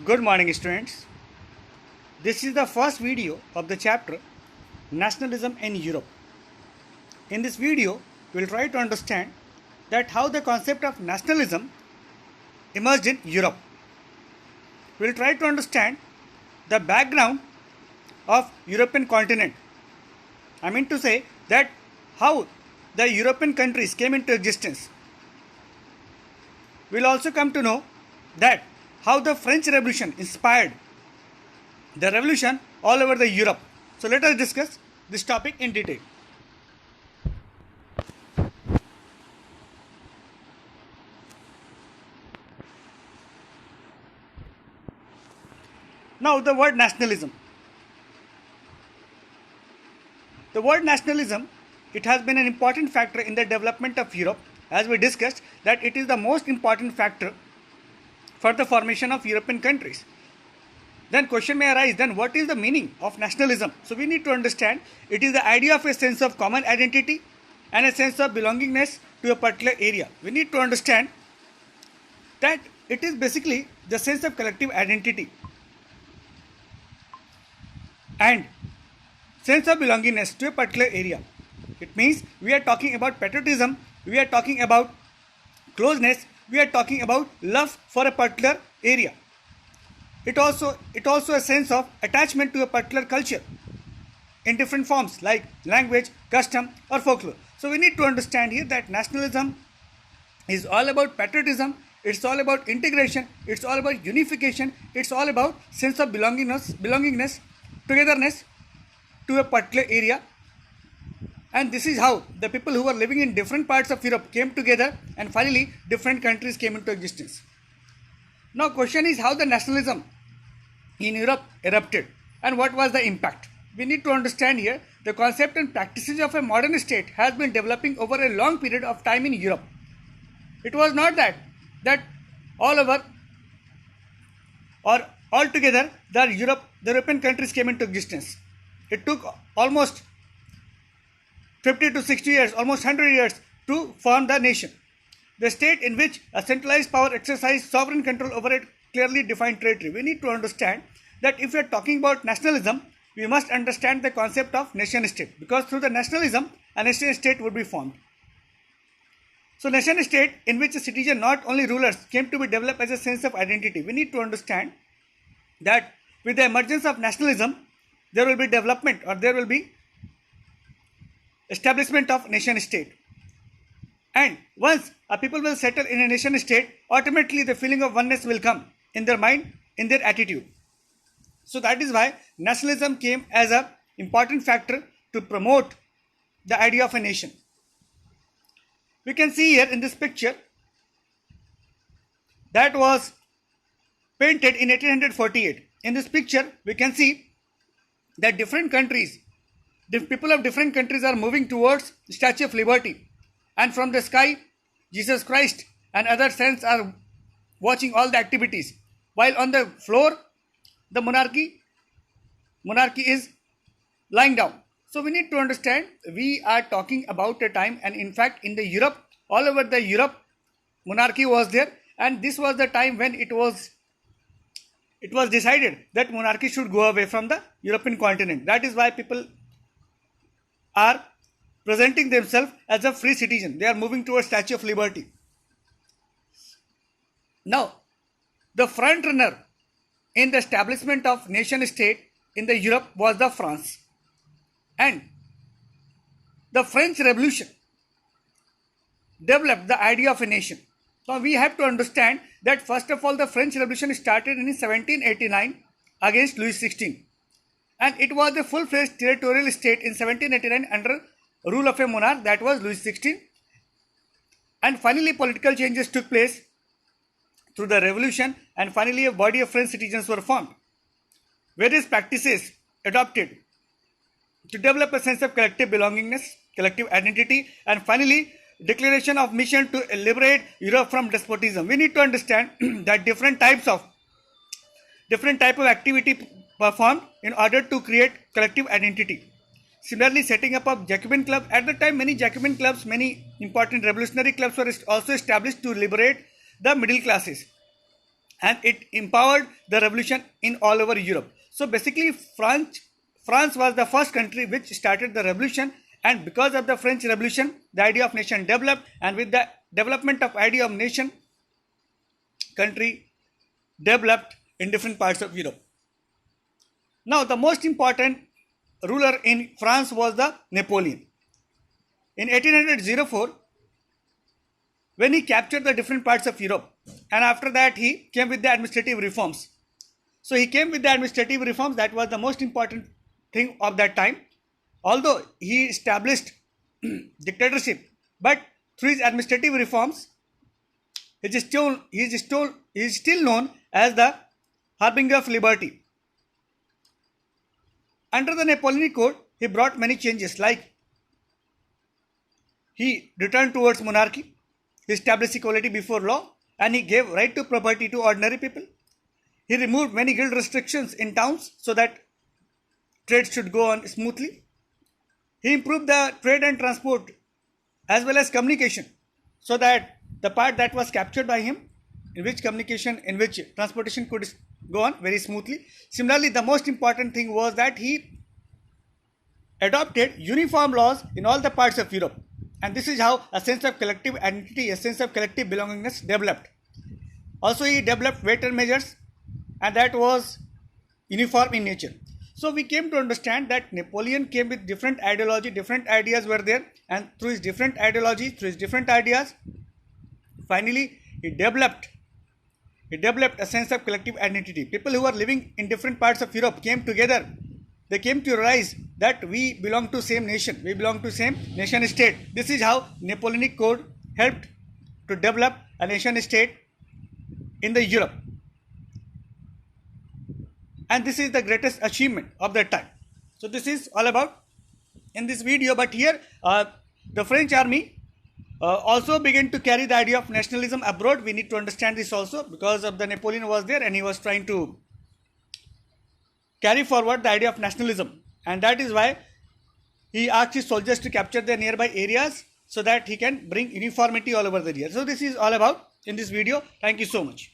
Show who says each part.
Speaker 1: Good morning, students. This is the first video of the chapter Nationalism in Europe. In this video, we will try to understand that how the concept of nationalism emerged in Europe. We will try to understand the background of European continent. I mean to say that how the European countries came into existence. We will also come to know that how the French Revolution inspired the revolution all over the Europe. So let us discuss this topic in detail. Now the word nationalism. The word nationalism, it has been an important factor in the development of Europe, as we discussed that it is the most important factor for the formation of European countries. Then question may arise, then what is the meaning of nationalism? So we need to understand it is the idea of a sense of common identity and a sense of belongingness to a particular area. We need to understand that it is basically the sense of collective identity and sense of belongingness to a particular area. It means we are talking about patriotism, we are talking about closeness, we are talking about love for a particular area. It also a sense of attachment to a particular culture in different forms like language, custom or folklore. So we need to understand here that nationalism is all about patriotism, it's all about integration, it's all about unification, it's all about sense of belongingness, togetherness to a particular area. And this is how the people who were living in different parts of Europe came together and finally different countries came into existence. Now question is how the nationalism in Europe erupted and what was the impact. We need to understand here the concept and practices of a modern state has been developing over a long period of time in Europe. It was not that all over or altogether the European countries came into existence. It took almost 50 to 60 years, almost 100 years to form the nation. The state in which a centralized power exercised sovereign control over a clearly defined territory. We need to understand that if we are talking about nationalism, we must understand the concept of nation state, because through the nationalism, a nation state would be formed. So nation state in which a citizen, not only rulers, came to be developed as a sense of identity. We need to understand that with the emergence of nationalism, there will be development or there will be establishment of nation state. And once a people will settle in a nation state, automatically the feeling of oneness will come in their mind, in their attitude. So that is why nationalism came as an important factor to promote the idea of a nation. We can see here in this picture that was painted in 1848. In this picture, we can see that different countries, the people of different countries are moving towards the Statue of Liberty, and from the sky Jesus Christ and other saints are watching all the activities, while on the floor the monarchy is lying down. So we need to understand we are talking about a time, and in fact in the Europe, all over the Europe, monarchy was there, and this was the time when it was decided that monarchy should go away from the European continent. That is why people are presenting themselves as a free citizen. They are moving towards Statue of Liberty. Now, the front runner in the establishment of nation state in the Europe was the France. And the French Revolution developed the idea of a nation. Now we have to understand that first of all the French Revolution started in 1789 against Louis XVI. And it was a full-fledged territorial state in 1789 under rule of a monarch, that was Louis XVI. And finally political changes took place through the revolution, and finally a body of French citizens were formed. Various practices adopted to develop a sense of collective belongingness, collective identity, and finally declaration of mission to liberate Europe from despotism. We need to understand that different type of activity performed in order to create collective identity. Similarly, setting up of Jacobin club. At the time, many Jacobin clubs, many important revolutionary clubs were also established to liberate the middle classes. and it empowered the revolution in all over Europe. So basically, France was the first country which started the revolution, and because of the French Revolution, the idea of nation developed, and with the development of idea of nation, country developed in different parts of Europe. Now, the most important ruler in France was the Napoleon. In 1804, when he captured the different parts of Europe, and after that he came with the administrative reforms. So he came with the administrative reforms, that was the most important thing of that time. Although he established dictatorship, but through his administrative reforms, he is still known as the harbinger of liberty. Under the Napoleonic Code, he brought many changes, like he returned towards monarchy, he established equality before law, and he gave right to property to ordinary people. He removed many guild restrictions in towns so that trade should go on smoothly. He improved the trade and transport as well as communication, so that the part that was captured by him, in which transportation could go on very smoothly. Similarly, the most important thing was that he adopted uniform laws in all the parts of Europe. And this is how a sense of collective identity, a sense of collective belongingness developed. Also, he developed weighted measures, and that was uniform in nature. So we came to understand that Napoleon came with different ideology, different ideas were there, and through his different ideologies, through his different ideas, finally he developed a sense of collective identity. People who are living in different parts of Europe came together. They came to realize that we belong to same nation, we belong to same nation state. This is how Napoleonic Code helped to develop a nation state in the Europe. And this is the greatest achievement of that time. So this is all about in this video. But here the French army also began to carry the idea of nationalism abroad. We need to understand this also, because of the Napoleon was there and he was trying to carry forward the idea of nationalism, and that is why he asked his soldiers to capture the nearby areas so that he can bring uniformity all over the area. So this is all about in this video. Thank you so much.